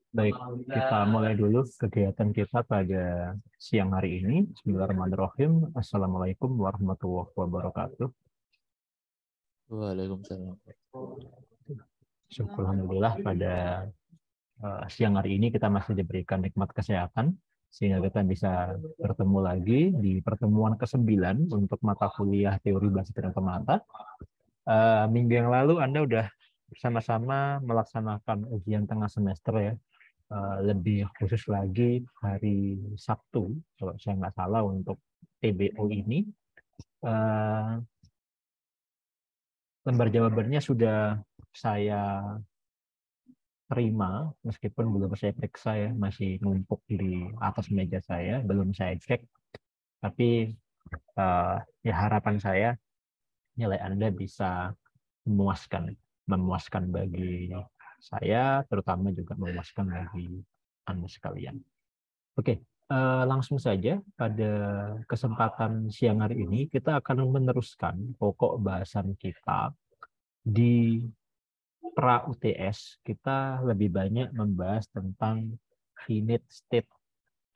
Baik, kita mulai dulu kegiatan kita pada siang hari ini. Bismillahirrahmanirrahim. Assalamualaikum warahmatullahi wabarakatuh. Waalaikumsalam. Alhamdulillah pada siang hari ini kita masih diberikan nikmat kesehatan sehingga kita bisa bertemu lagi di pertemuan ke-9 untuk mata kuliah teori bahasa dan otomata. Minggu yang lalu Anda udah bersama-sama melaksanakan ujian tengah semester ya. Lebih khusus lagi hari Sabtu, kalau saya nggak salah untuk TBO ini. Lembar jawabannya sudah saya terima, meskipun belum saya periksa ya, masih numpuk di atas meja saya, belum saya cek. Tapi ya harapan saya nilai Anda bisa memuaskan bagi saya, terutama juga memuaskan bagi Anda sekalian. Oke, langsung saja pada kesempatan siang hari ini kita akan meneruskan pokok bahasan kita di pra UTS. Kita lebih banyak membahas tentang finite state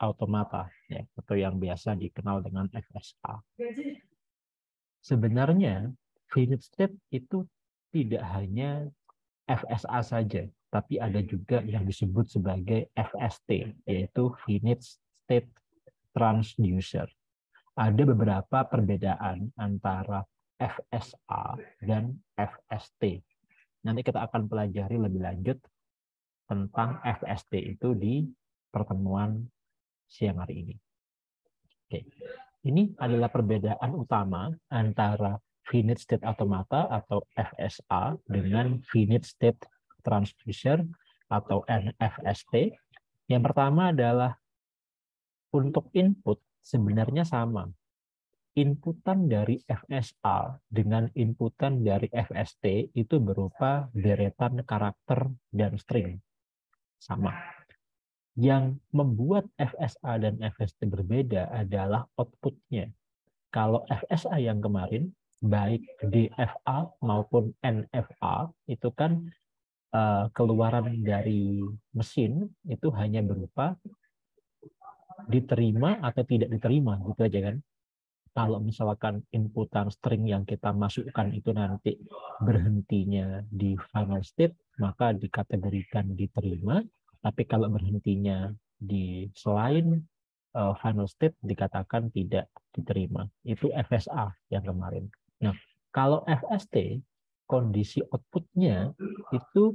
automata ya, atau yang biasa dikenal dengan FSA. Sebenarnya finite state itu tidak hanya FSA saja, tapi ada juga yang disebut sebagai FST, yaitu finite state transducer. Ada beberapa perbedaan antara FSA dan FST. Nanti kita akan pelajari lebih lanjut tentang FST itu di pertemuan siang hari ini. Oke. Ini adalah perbedaan utama antara finite state automata atau FSA dengan finite state transducer atau NFST. Yang pertama adalah untuk input sebenarnya sama. Inputan dari FSA dengan inputan dari FST itu berupa deretan karakter dan string. Sama. Yang membuat FSA dan FST berbeda adalah outputnya. Kalau FSA yang kemarin, baik DFA maupun NFA, itu kan keluaran dari mesin itu hanya berupa diterima atau tidak diterima, gitu aja kan. Kalau misalkan inputan string yang kita masukkan itu nanti berhentinya di final state, maka dikategorikan diterima. Tapi kalau berhentinya di selain final state dikatakan tidak diterima. Itu FSA yang kemarin. Nah, kalau FST, kondisi outputnya itu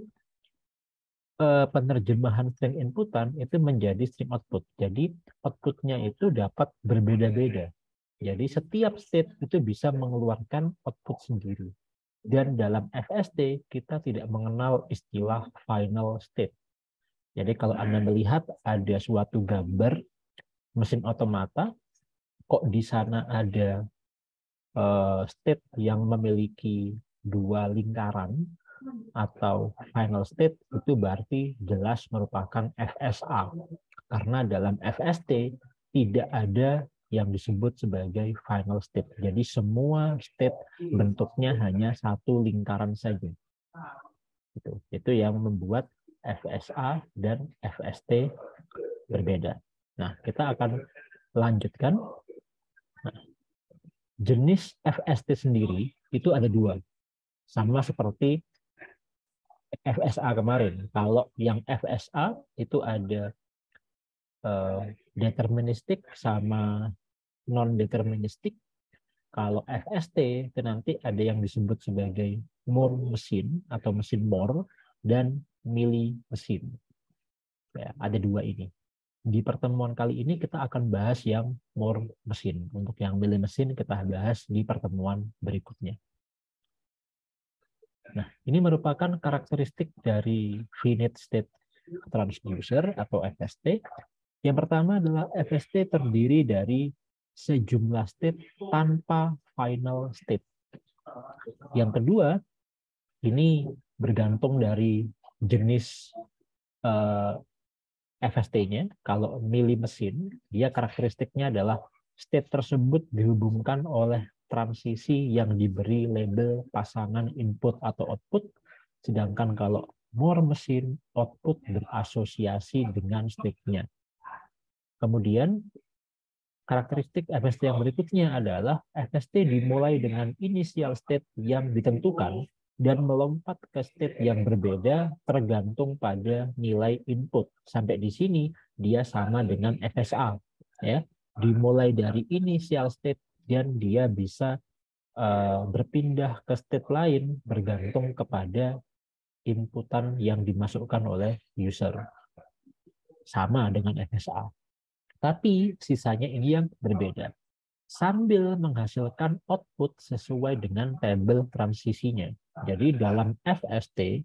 penerjemahan string inputan itu menjadi string output. Jadi outputnya itu dapat berbeda-beda. Jadi setiap state itu bisa mengeluarkan output sendiri. Dan dalam FST kita tidak mengenal istilah final state. Jadi kalau Anda melihat ada suatu gambar mesin otomata, kok di sana ada state yang memiliki dua lingkaran atau final state, itu berarti jelas merupakan FSA. Karena dalam FST tidak ada yang disebut sebagai final state. Jadi semua state bentuknya hanya satu lingkaran saja. Itu yang membuat FSA dan FST berbeda. Nah, kita akan lanjutkan. Nah, jenis FST sendiri itu ada dua. Sama seperti FSA kemarin. Kalau yang FSA itu ada deterministik sama non-deterministik. Kalau FST itu nanti ada yang disebut sebagai Moore mesin atau mesin Moore dan Mealy mesin. Ya, ada dua ini. Di pertemuan kali ini kita akan bahas yang Moore mesin. Untuk yang Mealy mesin kita bahas di pertemuan berikutnya. Nah, ini merupakan karakteristik dari finite state transducer atau FST. Yang pertama adalah FST terdiri dari sejumlah state tanpa final state. Yang kedua, ini bergantung dari jenis FST-nya. Kalau Mealy mesin, dia karakteristiknya adalah state tersebut dihubungkan oleh transisi yang diberi label pasangan input atau output. Sedangkan kalau more mesin output berasosiasi dengan state-nya. Kemudian karakteristik FST yang berikutnya adalah FST dimulai dengan initial state yang ditentukan dan melompat ke state yang berbeda tergantung pada nilai input. Sampai di sini dia sama dengan FSA, ya. Dimulai dari initial state dan dia bisa berpindah ke state lain bergantung kepada inputan yang dimasukkan oleh user. Sama dengan FSA. Tapi sisanya ini yang berbeda. Sambil menghasilkan output sesuai dengan tabel transisinya. Jadi dalam FST,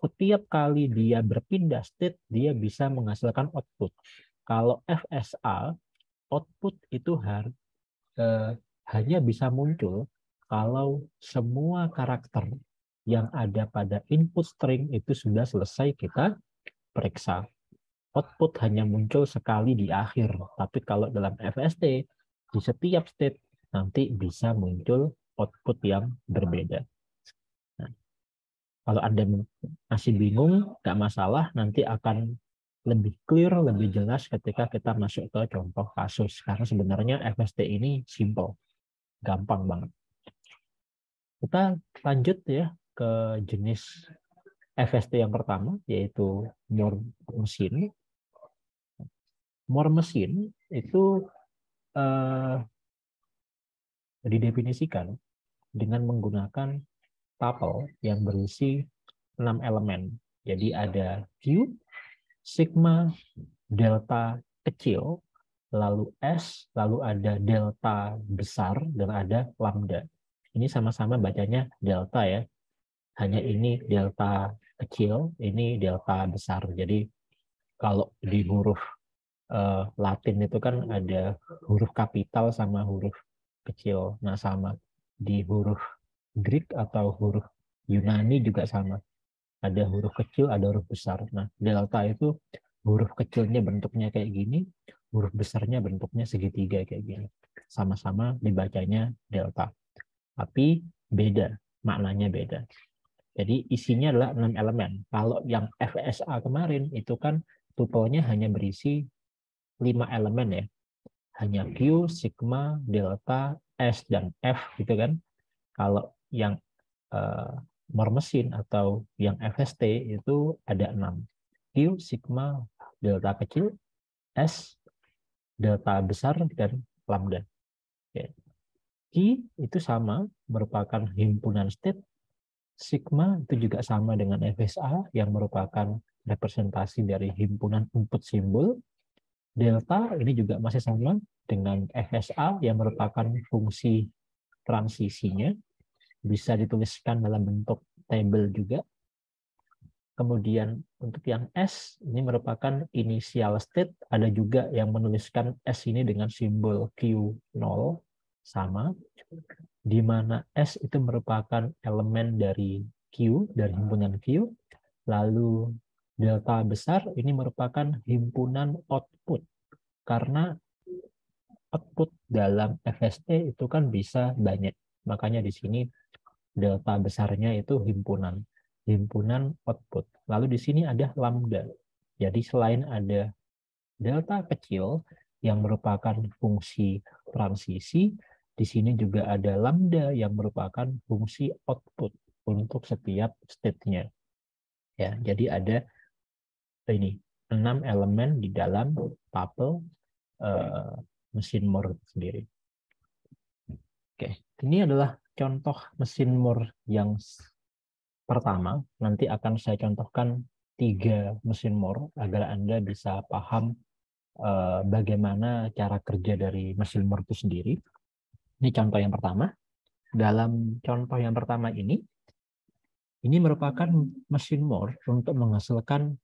setiap kali dia berpindah state, dia bisa menghasilkan output. Kalau FSA, output itu hanya bisa muncul kalau semua karakter yang ada pada input string itu sudah selesai kita periksa. Output hanya muncul sekali di akhir, tapi kalau dalam FST, di setiap state nanti bisa muncul output yang berbeda. Nah, kalau Anda masih bingung, nggak masalah, nanti akan lebih clear, lebih jelas ketika kita masuk ke contoh kasus. Karena sebenarnya FST ini simple, gampang banget. Kita lanjut ya ke jenis FST yang pertama, yaitu more mesin. More mesin itu didefinisikan dengan menggunakan tuple yang berisi 6 elemen. Jadi ada Q, sigma, delta kecil, lalu S, lalu ada delta besar, dan ada lambda. Ini sama-sama bacanya delta ya. Hanya ini delta kecil, ini delta besar. Jadi kalau di huruf Latin itu kan ada huruf kapital sama huruf kecil. Nah, sama di huruf Greek atau huruf Yunani juga sama. Ada huruf kecil, ada huruf besar. Nah, delta itu huruf kecilnya bentuknya kayak gini, huruf besarnya bentuknya segitiga kayak gini. Sama-sama dibacanya delta. Tapi beda, maknanya beda. Jadi isinya adalah 6 elemen. Kalau yang FSA kemarin itu kan tupelnya hanya berisi 5 elemen ya. Hanya Q, sigma, delta, S, dan F gitu kan. Kalau yang more mesin atau yang FST itu ada 6. Q, sigma, delta kecil, S, delta besar, dan lambda. Oke. Q itu sama, merupakan himpunan state. Sigma itu juga sama dengan FSA yang merupakan representasi dari himpunan input simbol. Delta ini juga masih sama dengan FSA yang merupakan fungsi transisinya. Bisa dituliskan dalam bentuk tabel juga. Kemudian untuk yang S ini merupakan initial state. Ada juga yang menuliskan S ini dengan simbol Q0 sama. Di mana S itu merupakan elemen dari Q, dari himpunan Q. Lalu delta besar ini merupakan himpunan output. Karena output dalam FST itu kan bisa banyak. Makanya di sini delta besarnya itu himpunan output. Lalu di sini ada lambda. Jadi selain ada delta kecil yang merupakan fungsi transisi, di sini juga ada lambda yang merupakan fungsi output untuk setiap state-nya. Ya, jadi ada ini 6 elemen di dalam tuple mesin Moore sendiri. Oke, ini adalah contoh mesin Moore yang pertama. Nanti akan saya contohkan 3 mesin Moore agar Anda bisa paham bagaimana cara kerja dari mesin Moore itu sendiri. Ini contoh yang pertama. Dalam contoh yang pertama ini merupakan mesin Moore untuk menghasilkan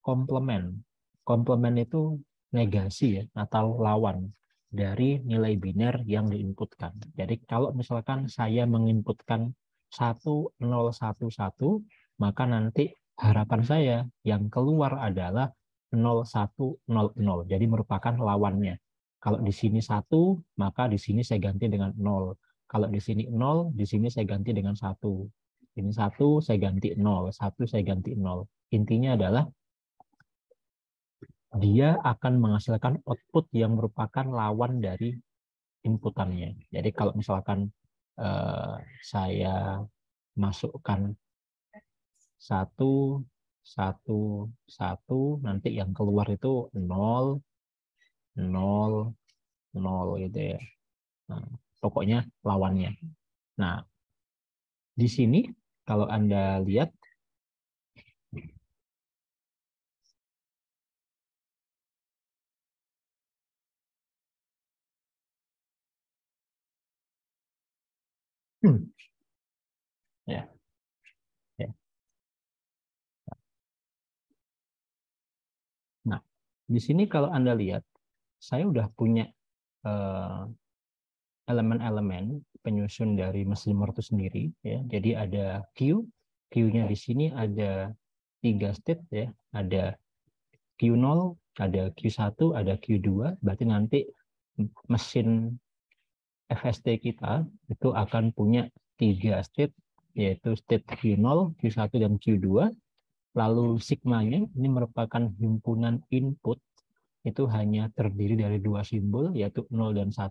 komplement. Komplement itu negasi ya, atau lawan dari nilai biner yang diinputkan. Jadi kalau misalkan saya menginputkan 1011, maka nanti harapan saya yang keluar adalah 0100. Jadi merupakan lawannya. Kalau di sini 1, maka di sini saya ganti dengan 0. Kalau di sini 0, di sini saya ganti dengan 1. Ini 1 saya ganti 0, 1 saya ganti 0. Intinya adalah dia akan menghasilkan output yang merupakan lawan dari inputannya. Jadi kalau misalkan saya masukkan 1, 1, 1, nanti yang keluar itu 0, 0, 0 gitu ya. Nah, pokoknya lawannya. Nah, di sini kalau Anda lihat ya, ya. Nah, di sini kalau Anda lihat, saya udah punya elemen-elemen penyusun dari mesin itu sendiri ya. Jadi ada Q, Q-nya di sini ada 3 state ya. Ada Q0, ada Q1, ada Q2. Berarti nanti mesin FST kita itu akan punya 3 state, yaitu state Q0, Q1, dan Q2. Lalu sigmanya ini merupakan himpunan input, itu hanya terdiri dari 2 simbol, yaitu 0 dan 1.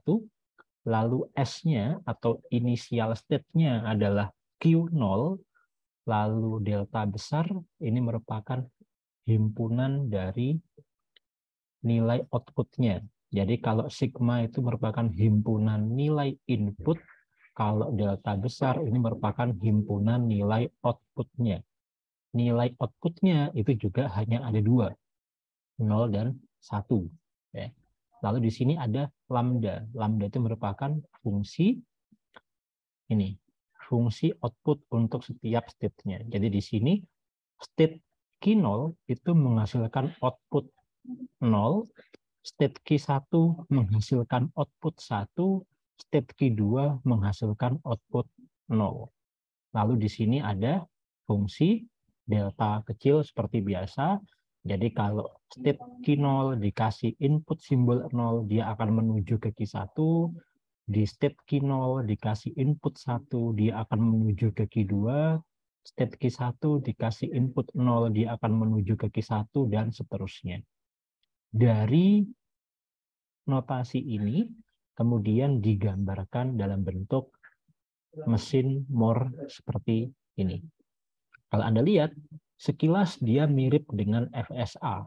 Lalu S-nya atau initial state-nya adalah Q0, lalu delta besar ini merupakan himpunan dari nilai output-nya. Jadi kalau sigma itu merupakan himpunan nilai input, kalau delta besar ini merupakan himpunan nilai output-nya. Nilai output-nya itu juga hanya ada 2, 0 dan 1. Ya. Lalu di sini ada lambda. Lambda itu merupakan fungsi ini, fungsi output untuk setiap state-nya. Jadi di sini state Q0 itu menghasilkan output 0, state Q1 menghasilkan output 1, state Q2 menghasilkan output 0. Lalu di sini ada fungsi delta kecil seperti biasa. Jadi kalau state Q0 dikasih input simbol 0, dia akan menuju ke Q1. Di state Q0 dikasih input 1, dia akan menuju ke Q2. State Q1 dikasih input 0, dia akan menuju ke Q1, dan seterusnya. Dari notasi ini kemudian digambarkan dalam bentuk mesin Moore seperti ini. Kalau Anda lihat, sekilas dia mirip dengan FSA.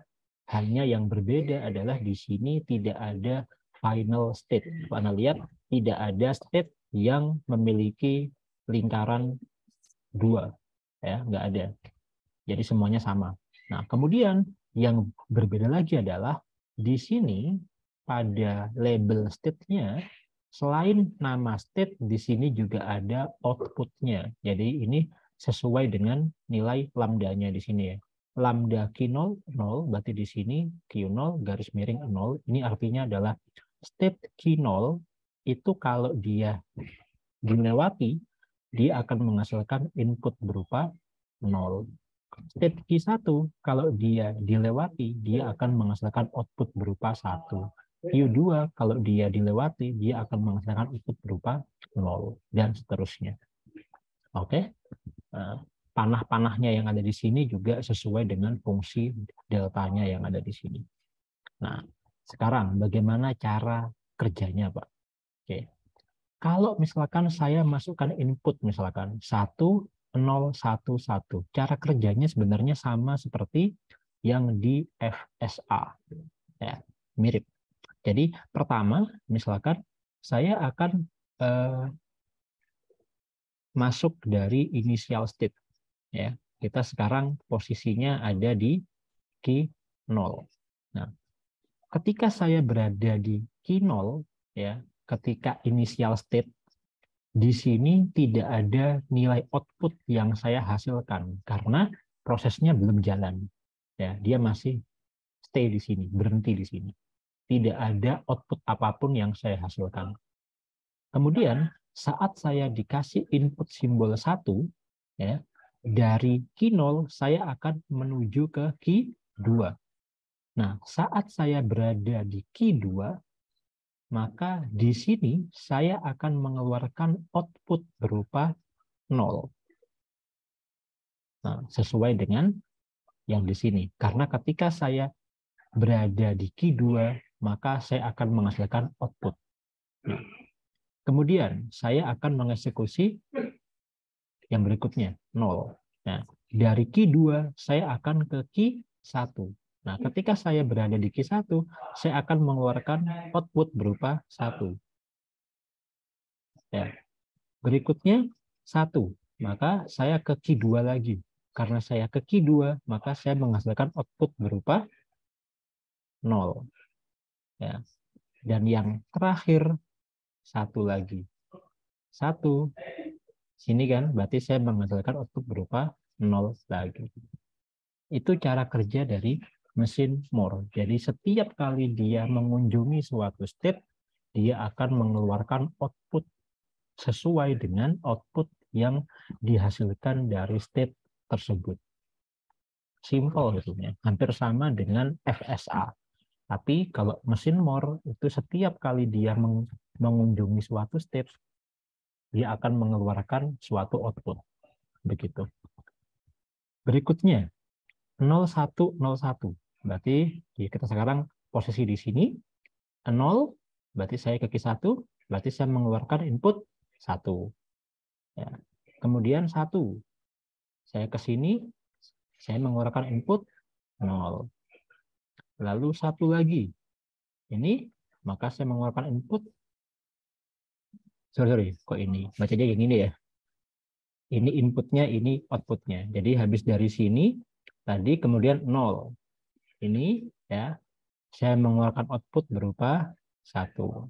Hanya yang berbeda adalah di sini tidak ada final state. Kalau Anda lihat, tidak ada state yang memiliki lingkaran 2. Ya, nggak ada. Jadi semuanya sama. Nah, kemudian yang berbeda lagi adalah di sini pada label state-nya, selain nama state, di sini juga ada output-nya. Jadi ini sesuai dengan nilai lambdanya di sini ya. Lambda Q0, 0, berarti di sini Q0 garis miring 0. Ini artinya adalah state Q0 itu kalau dia dilewati, dia akan menghasilkan input berupa 0. State Q1, kalau dia dilewati, dia akan menghasilkan output berupa 1. Q2, kalau dia dilewati, dia akan menghasilkan output berupa 0, dan seterusnya. Oke? Panah-panahnya yang ada di sini juga sesuai dengan fungsi deltanya yang ada di sini. Nah, sekarang bagaimana cara kerjanya, Pak? Oke. Kalau misalkan saya masukkan input misalkan 1, 0, 1, 1. Cara kerjanya sebenarnya sama seperti yang di FSA. Ya, mirip. Jadi pertama, misalkan saya akan masuk dari initial state. Ya, kita sekarang posisinya ada di Q0. Nah, ketika saya berada di Q0, ya, ketika initial state, di sini tidak ada nilai output yang saya hasilkan karena prosesnya belum jalan. Ya, dia masih stay di sini, berhenti di sini. Tidak ada output apapun yang saya hasilkan. Kemudian saat saya dikasih input simbol 1, ya, dari Q0 saya akan menuju ke Q2. Nah, saat saya berada di Q2, maka di sini saya akan mengeluarkan output berupa 0. Nah, sesuai dengan yang di sini. Karena ketika saya berada di Q2, maka saya akan menghasilkan output. Nah, kemudian saya akan mengeksekusi yang berikutnya, 0. Nah, dari Q2 saya akan ke Q1. Nah, ketika saya berada di Q1, saya akan mengeluarkan output berupa 1. Ya. Berikutnya 1. Maka saya ke Q2 lagi. Karena saya ke Q2, maka saya menghasilkan output berupa 0. Ya. Dan yang terakhir 1 lagi. 1. Sini kan, berarti saya menghasilkan output berupa 0 lagi. Itu cara kerja dari mesin Moore. Jadi setiap kali dia mengunjungi suatu state, dia akan mengeluarkan output sesuai dengan output yang dihasilkan dari state tersebut. Simple sebetulnya, hampir sama dengan FSA. Tapi kalau mesin Moore itu setiap kali dia mengunjungi suatu state, dia akan mengeluarkan suatu output. Begitu. Berikutnya 0101. Berarti kita sekarang posisi di sini 0, berarti saya ke Q1, berarti saya mengeluarkan input 1. Ya. Kemudian 1. Saya ke sini, saya mengeluarkan input 0. Lalu 1 lagi. Ini, maka saya mengeluarkan input. Sorry, kok ini? Bacanya yang ini ya. Ini inputnya, ini outputnya. Jadi habis dari sini, tadi kemudian 0. Ini ya, saya mengeluarkan output berupa 1.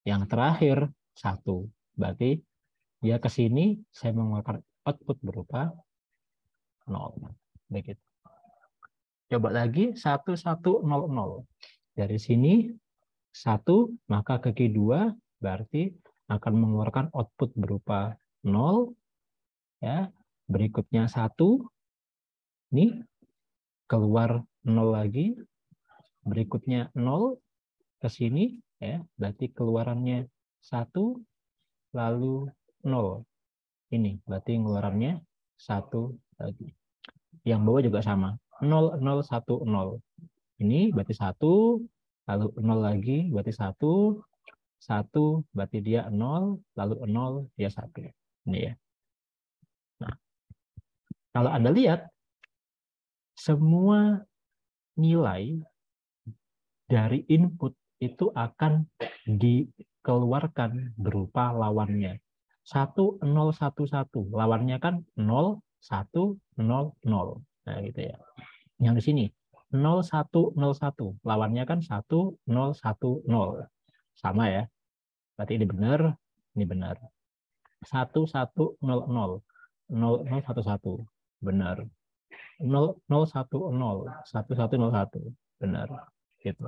Yang terakhir 1. Berarti dia ke sini, saya mengeluarkan output berupa 0. Begitu. Coba lagi 1100. Dari sini 1, maka ke Q2 berarti akan mengeluarkan output berupa 0. Ya. Berikutnya 1. Ini keluar 0 lagi. Berikutnya 0 ke sini ya, berarti keluarannya 1 lalu 0. Ini berarti ngeluarannya 1 lagi. Yang bawah juga sama. 0, 0, 1, 0. Ini berarti 1, lalu 0 lagi, berarti 1, 1, berarti dia 0, lalu 0, dia 1. Ini ya. Nah, kalau Anda lihat, semua nilai dari input itu akan dikeluarkan berupa lawannya. 1, 0, 1, 1. Lawannya kan 0, 1, 0, 0. Nah, gitu ya. Yang di sini 0, 1, 0, 1. Lawannya kan 1, 0, 1, 0. Sama ya. Berarti ini benar, ini benar. 1, 1, 0, 0. 0, 0, 1, 1. Benar. 0, 0, 1, 0. 1, 1, 0, 1. Benar. Gitu.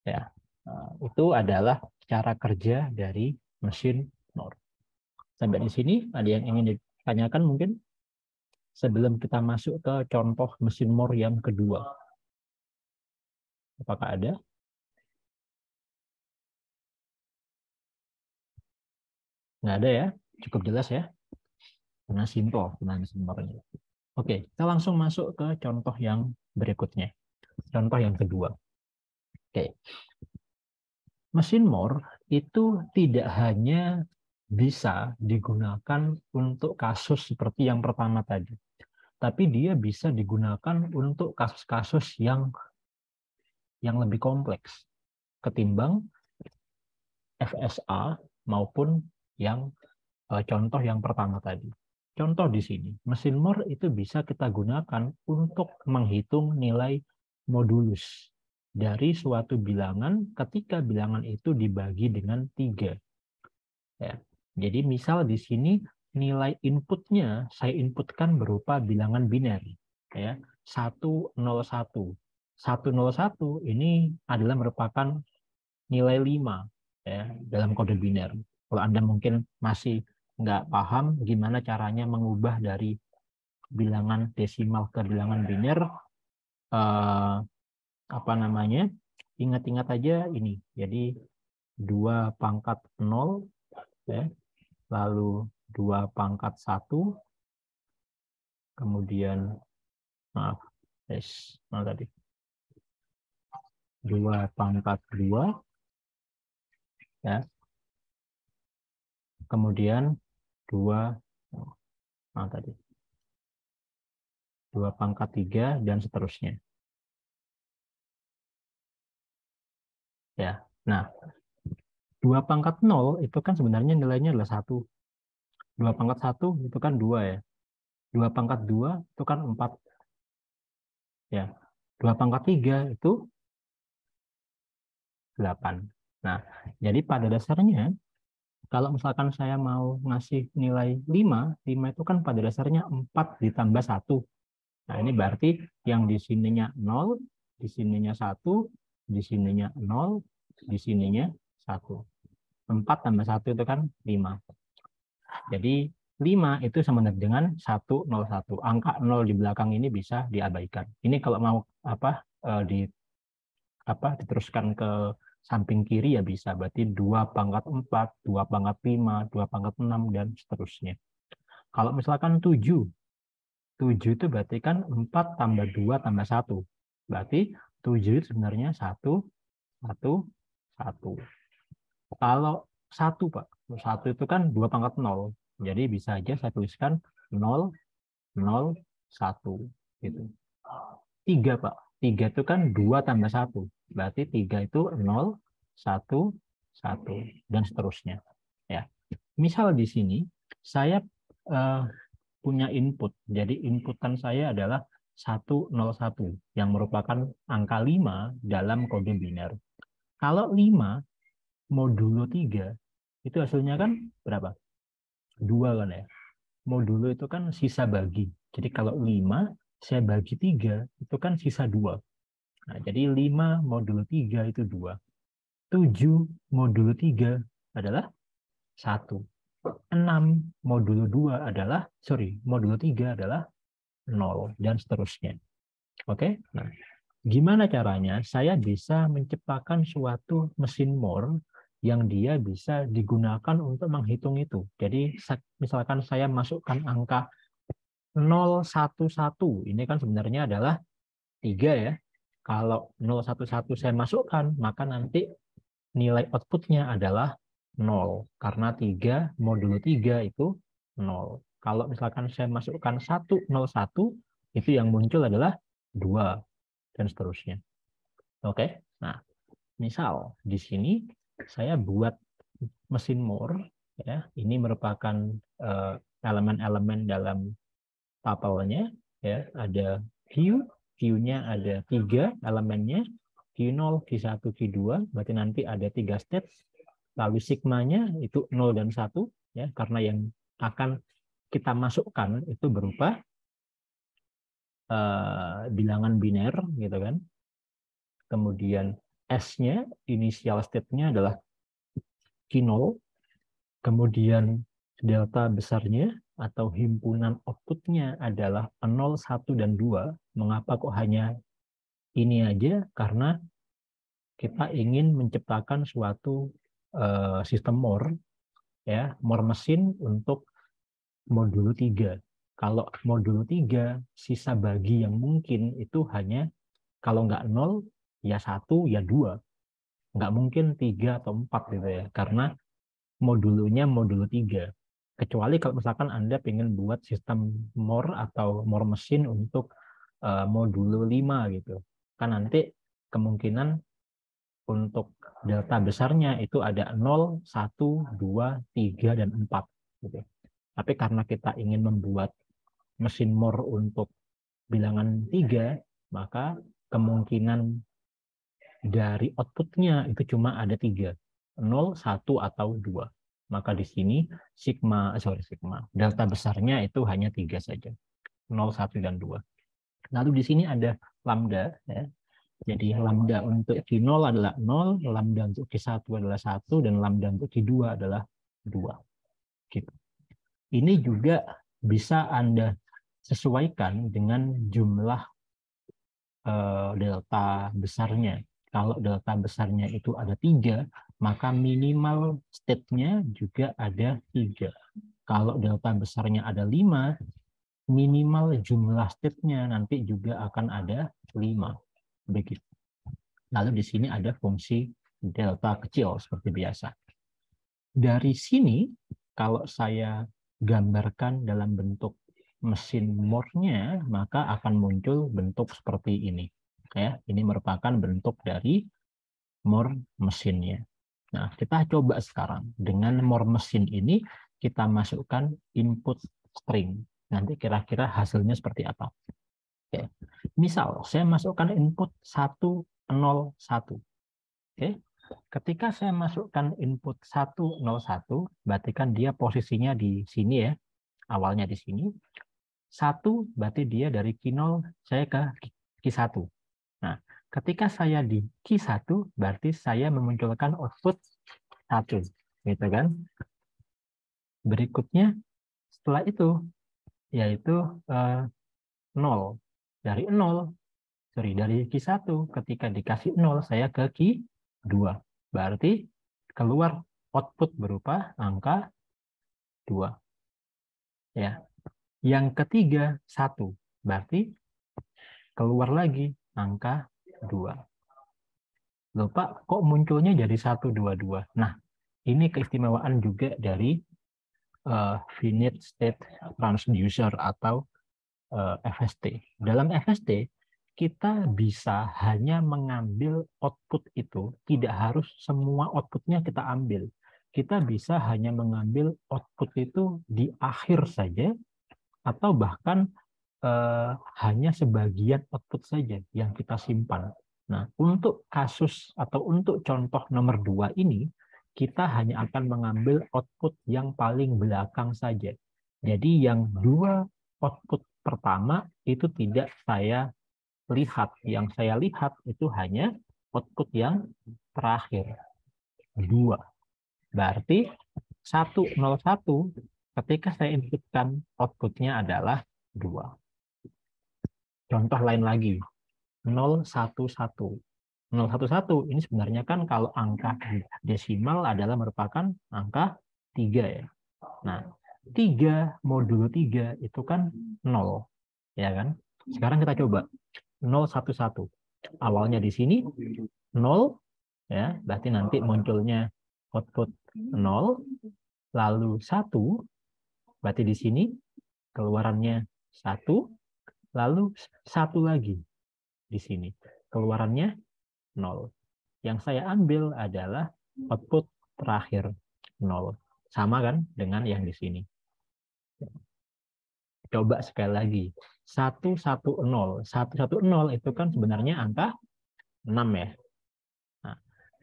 Ya. Nah, itu adalah cara kerja dari mesin Moore. Sampai di sini ada yang ingin ditanyakan mungkin sebelum kita masuk ke contoh mesin Moore yang kedua. Apakah ada? Nggak ada ya? Cukup jelas ya? Karena simple mesin Moore-nya. Oke, kita langsung masuk ke contoh yang berikutnya. Contoh yang kedua. Oke. Mesin Moore itu tidak hanya bisa digunakan untuk kasus seperti yang pertama tadi, tapi dia bisa digunakan untuk kasus-kasus yang lebih kompleks ketimbang FSA maupun yang contoh yang pertama tadi. Contoh di sini, mesin Moore itu bisa kita gunakan untuk menghitung nilai modulus dari suatu bilangan ketika bilangan itu dibagi dengan 3. Ya. Jadi misal di sini nilai inputnya saya inputkan berupa bilangan biner. Ya. 101. 101 ini adalah merupakan nilai 5 ya, dalam kode biner. Kalau Anda mungkin masih nggak paham gimana caranya mengubah dari bilangan desimal ke bilangan biner, apa namanya, ingat-ingat aja ini. Jadi 2 pangkat 0, ya, lalu 2 pangkat 1, kemudian maaf, tadi 2 pangkat 2, ya, kemudian 2 tadi 2 pangkat 3 dan seterusnya, ya. Nah, 2 pangkat 0 itu kan sebenarnya nilainya adalah 1. 2 pangkat 1 itu kan 2 ya. 2 pangkat 2 itu kan 4. Ya. 2 pangkat 3 itu 8. Nah, jadi pada dasarnya kalau misalkan saya mau ngasih nilai 5 itu kan pada dasarnya 4 ditambah 1. Nah, ini berarti yang di sininya 0, di sininya 1, di sininya 0, di sininya 1. 4 tambah 1 itu kan 5. Jadi 5 itu sama dengan 101. Angka 0 di belakang ini bisa diabaikan. Ini kalau mau diteruskan ke samping kiri ya bisa. Berarti 2 pangkat 4, 2 pangkat 5, 2 pangkat 6, dan seterusnya. Kalau misalkan 7 itu berarti kan 4 tambah 2 tambah 1. Berarti 7 itu sebenarnya 1, 1, 1. Kalau 1, Pak, 1 itu kan 2 pangkat 0. Jadi bisa aja saya tuliskan 0, 0, 1. Gitu. 3, Pak. 3 itu kan 2 tambah 1. Berarti 3 itu 0, 1, 1, dan seterusnya. Ya. Misal di sini saya punya input. Jadi inputan saya adalah 101 yang merupakan angka 5 dalam kode biner. Kalau 5 modulo 3 itu hasilnya kan berapa? 2 kan ya. Modulo itu kan sisa bagi. Jadi kalau 5 saya bagi 3 itu kan sisa 2. Nah, jadi 5 modulo 3 itu 2. 7 modulo 3 adalah 1. 6 modulo 2 adalah, modulo 3 adalah 0, dan seterusnya. Oke? Nah, gimana caranya saya bisa menciptakan suatu mesin Moore yang dia bisa digunakan untuk menghitung itu. Jadi misalkan saya masukkan angka 011, ini kan sebenarnya adalah 3 ya. Kalau 011 saya masukkan, maka nanti nilai outputnya adalah 0. Karena 3 modulo 3 itu 0. Kalau misalkan saya masukkan 101, itu yang muncul adalah 2, dan seterusnya. Oke, nah misal di sini saya buat mesin Moore, ya, ini merupakan elemen-elemen dalam tapelnya, ya, ada Q-nya ada 3 elemennya, Q0, Q1, Q2, berarti nanti ada 3 state, lalu sigmanya itu 0 dan 1, ya, karena yang akan kita masukkan itu berupa bilangan biner, gitu kan. Kemudian S-nya, initial state-nya adalah Q0, kemudian delta besarnya atau himpunan output-nya adalah 0, 1, dan 2. Mengapa kok hanya ini aja? Karena kita ingin menciptakan suatu sistem Moore, ya, Moore mesin untuk modulo 3. Kalau modulo 3, sisa bagi yang mungkin itu hanya kalau nggak 0, ya 1, ya 2. Nggak mungkin 3 atau 4 gitu ya, karena modulonya modulo 3. Kecuali kalau misalkan Anda ingin buat sistem Moore atau Moore mesin untuk modulo 5 gitu. Kan nanti kemungkinan untuk delta besarnya itu ada 0, 1, 2, 3, dan 4. Gitu. Tapi karena kita ingin membuat mesin Moore untuk bilangan 3, maka kemungkinan dari outputnya itu cuma ada 3. 0, 1, atau 2. Maka di sini sigma delta besarnya itu hanya 3 saja. 0, 1, dan 2. Lalu di sini ada lambda. Ya. Jadi lambda untuk Q0 adalah 0, lambda untuk Q1 adalah 1, dan lambda untuk Q2 adalah 2. Gitu. Ini juga bisa Anda sesuaikan dengan jumlah delta besarnya. Kalau delta besarnya itu ada 3, maka minimal state-nya juga ada 3. Kalau delta besarnya ada 5, minimal jumlah state-nya nanti juga akan ada 5. Begitu. Lalu di sini ada fungsi delta kecil seperti biasa. Dari sini, kalau saya gambarkan dalam bentuk mesin Moore-nya, maka akan muncul bentuk seperti ini. Ya, ini merupakan bentuk dari Moore mesinnya. Nah, kita coba sekarang. Dengan Moore mesin ini, kita masukkan input string. Nanti kira-kira hasilnya seperti apa. Oke. Misal, saya masukkan input 101. Oke. Ketika saya masukkan input 101, berarti kan dia posisinya di sini ya, awalnya di sini. 1 berarti dia dari Q0 saya ke Q1. Nah, ketika saya di Q1, berarti saya memunculkan output 1. Gitu kan? Berikutnya, setelah itu, yaitu 0. Dari 0, dari Q1, ketika dikasih 0, saya ke Q2. Berarti keluar output berupa angka 2. Ya. Yang ketiga 1. Berarti keluar lagi angka 2. Loh Pak, kok munculnya jadi 122? Nah, ini keistimewaan juga dari finite state transducer atau FST. Dalam FST, kita bisa hanya mengambil output itu, tidak harus semua outputnya kita ambil. Kita bisa hanya mengambil output itu di akhir saja, atau bahkan hanya sebagian output saja yang kita simpan. Nah, untuk kasus atau untuk contoh nomor 2 ini, kita hanya akan mengambil output yang paling belakang saja. Jadi yang 2 output pertama itu tidak saya lihat. Yang saya lihat itu hanya output yang terakhir. 2. Berarti 101 ketika saya inputkan outputnya adalah 2. Contoh lain lagi. 011. 011 ini sebenarnya kan kalau angka desimal adalah merupakan angka 3 ya. Nah, 3 modulo 3 itu kan 0, ya kan? Sekarang kita coba 011. Awalnya di sini 0 ya, berarti nanti munculnya output 0, lalu 1, berarti di sini keluarannya 1, lalu 1 lagi di sini. Keluarannya 0. Yang saya ambil adalah output terakhir 0. Sama kan dengan yang di sini. Coba sekali lagi. 110. 110 itu kan sebenarnya angka 6 ya. Nah,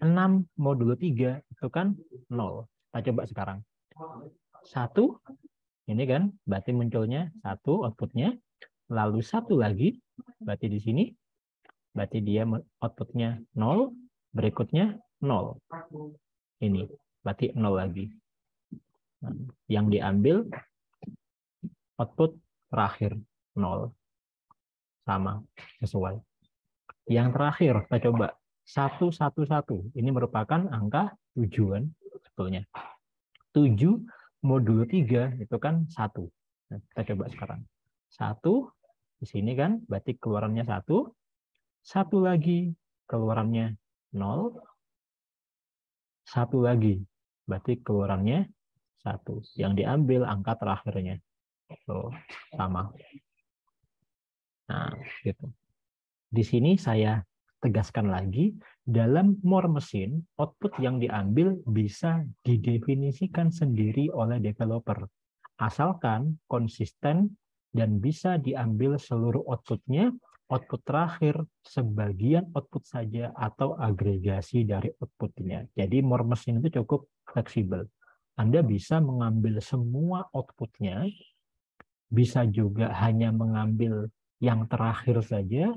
6 modulo 3 itu kan 0. Kita coba sekarang. 1, ini kan berarti munculnya 1 outputnya. Lalu 1 lagi, berarti di sini. Berarti dia outputnya 0, berikutnya 0. Ini, berarti 0 lagi. Nah, yang diambil output terakhir 0. Sama, sesuai. Yang terakhir, kita coba 111. Ini merupakan angka 7 kan, sebetulnya. 7 modulo 3 itu kan 1. Nah, kita coba sekarang. 1, di sini kan, berarti keluarannya 1. 1 lagi, keluarannya 0. 1 lagi, berarti keluarannya 1. Yang diambil angka terakhirnya. So, sama. Nah, gitu. Di sini saya tegaskan lagi, dalam Moore mesin, output yang diambil bisa didefinisikan sendiri oleh developer. Asalkan konsisten dan bisa diambil seluruh outputnya, output terakhir, sebagian output saja, atau agregasi dari outputnya. Jadi Moore mesin itu cukup fleksibel. Anda bisa mengambil semua outputnya, bisa juga hanya mengambil yang terakhir saja,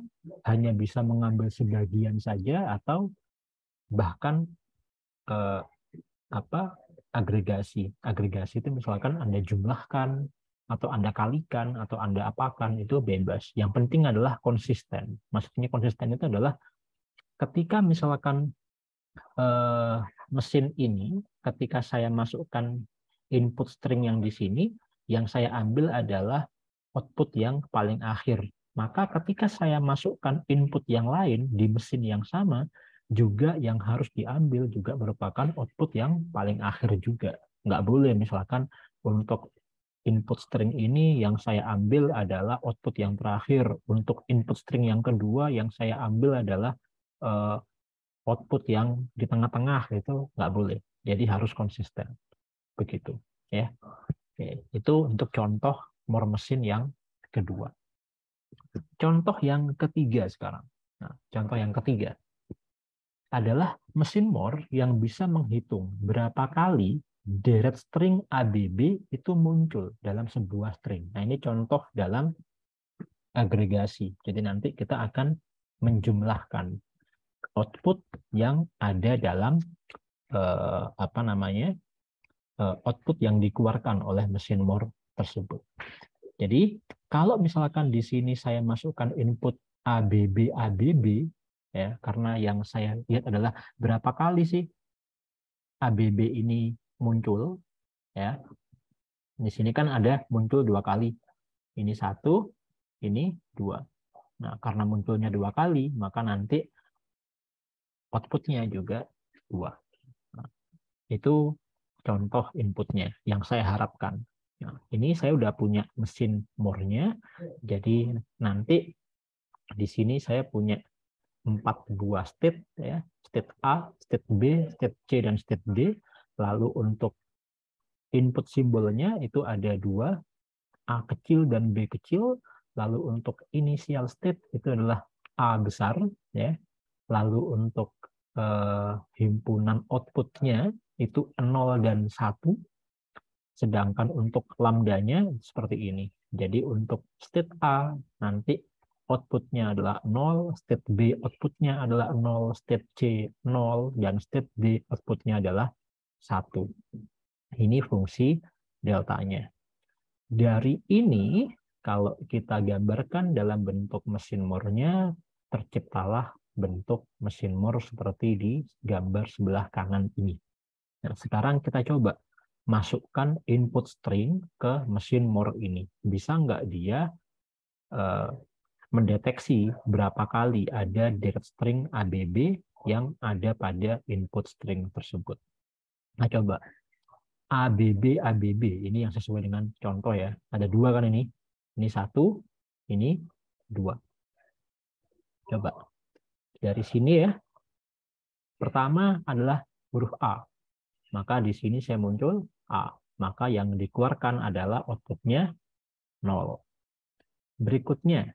hanya bisa mengambil sebagian saja, atau bahkan agregasi. Agregasi itu misalkan Anda jumlahkan, atau Anda kalikan, atau Anda apakan, itu bebas. Yang penting adalah konsisten. Maksudnya konsisten itu adalah ketika misalkan mesin ini, ketika saya masukkan input string yang di sini, yang saya ambil adalah output yang paling akhir. Maka ketika saya masukkan input yang lain di mesin yang sama, juga yang harus diambil juga merupakan output yang paling akhir juga. Nggak boleh misalkan untuk input string ini yang saya ambil adalah output yang terakhir. Untuk input string yang kedua yang saya ambil adalah output yang di tengah-tengah, itu nggak boleh. Jadi harus konsisten. Begitu. Ya. Oke. Itu untuk contoh more mesin yang kedua. Contoh yang ketiga sekarang. Nah, contoh yang ketiga adalah mesin more yang bisa menghitung berapa kali deret string ABB itu muncul dalam sebuah string. Nah, ini contoh dalam agregasi. Jadi nanti kita akan menjumlahkan output yang ada dalam output yang dikeluarkan oleh mesin more tersebut. Jadi kalau misalkan di sini saya masukkan input ABB ABB, ya, karena yang saya lihat adalah berapa kali sih ABB ini muncul, ya. Di sini kan ada muncul 2 kali. Ini 1, ini 2. Nah, karena munculnya 2 kali, maka nanti outputnya juga 2. Nah, itu contoh inputnya yang saya harapkan. Nah, ini saya udah punya mesin more-nya, jadi nanti di sini saya punya 4 buah state, ya, state A, state B, state C, dan state D. Lalu untuk input simbolnya itu ada 2, A kecil dan B kecil. Lalu untuk initial state itu adalah A besar, ya. Lalu untuk himpunan outputnya itu 0 dan 1. Sedangkan untuk lambdanya seperti ini. Jadi untuk state A nanti outputnya adalah 0, state B outputnya adalah 0, state C 0, dan state D outputnya adalah 1. Ini fungsi deltanya. Dari ini, kalau kita gambarkan dalam bentuk mesin more-nya, terciptalah bentuk mesin more seperti di gambar sebelah kanan ini. Nah, sekarang kita coba masukkan input string ke mesin more ini. Bisa nggak dia mendeteksi berapa kali ada deret string ABB yang ada pada input string tersebut. Nah, coba. ABB, ABB. Ini yang sesuai dengan contoh ya. Ada 2 kan ini. Ini 1, ini 2. Coba. Dari sini ya. Pertama adalah huruf A. Maka di sini saya muncul A. Maka yang dikeluarkan adalah outputnya 0. Berikutnya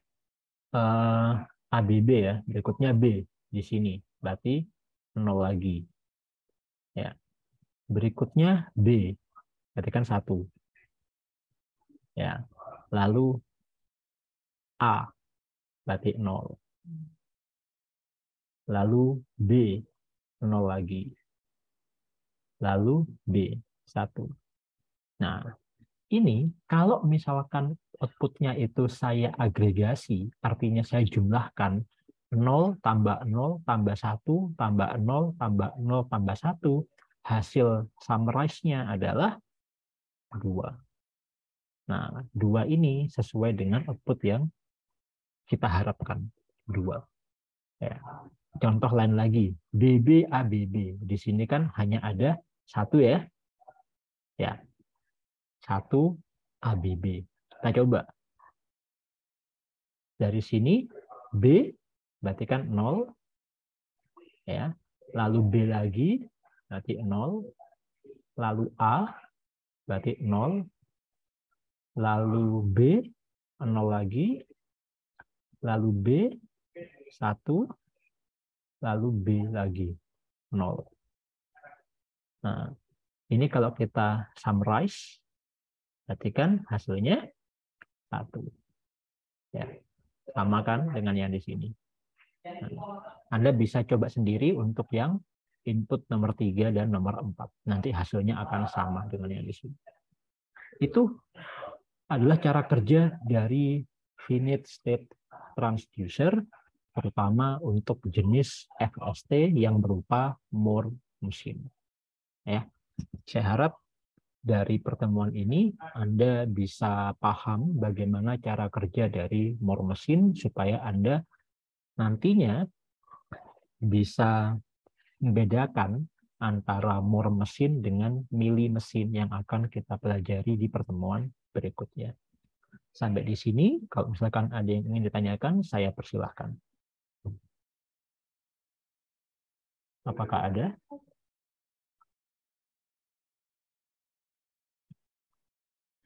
ABB ya. Berikutnya B di sini. Berarti 0 lagi. Ya. Berikutnya B. Berarti kan 1. Ya. Lalu A. Berarti 0. Lalu B. 0 lagi. Lalu B. 1. Nah, ini kalau misalkan outputnya itu saya agregasi, artinya saya jumlahkan 0 tambah 0 tambah 1 tambah 0 tambah 0 tambah 1, hasil summarize-nya adalah 2. Nah, 2 ini sesuai dengan output yang kita harapkan, 2. Ya. Contoh lain lagi, BB ABB. Di sini kan hanya ada 1 ya. Ya. 1 ABB. Kita coba. Dari sini B berarti kan 0, ya. Lalu B lagi berarti 0. Lalu A berarti 0. Lalu B 0 lagi. Lalu B 1. Lalu B lagi 0. Nah, ini kalau kita summarize berarti kan hasilnya 1. Ya. Sama kan dengan yang di sini. Nah, Anda bisa coba sendiri untuk yang input nomor 3 dan nomor 4. Nanti hasilnya akan sama dengan yang di sini. Itu adalah cara kerja dari finite state transducer, terutama untuk jenis FST yang berupa more machine. Ya, saya harap dari pertemuan ini Anda bisa paham bagaimana cara kerja dari Moore mesin supaya Anda nantinya bisa membedakan antara Moore mesin dengan Mealy mesin yang akan kita pelajari di pertemuan berikutnya. Sampai di sini, kalau misalkan ada yang ingin ditanyakan, saya persilahkan. Apakah ada?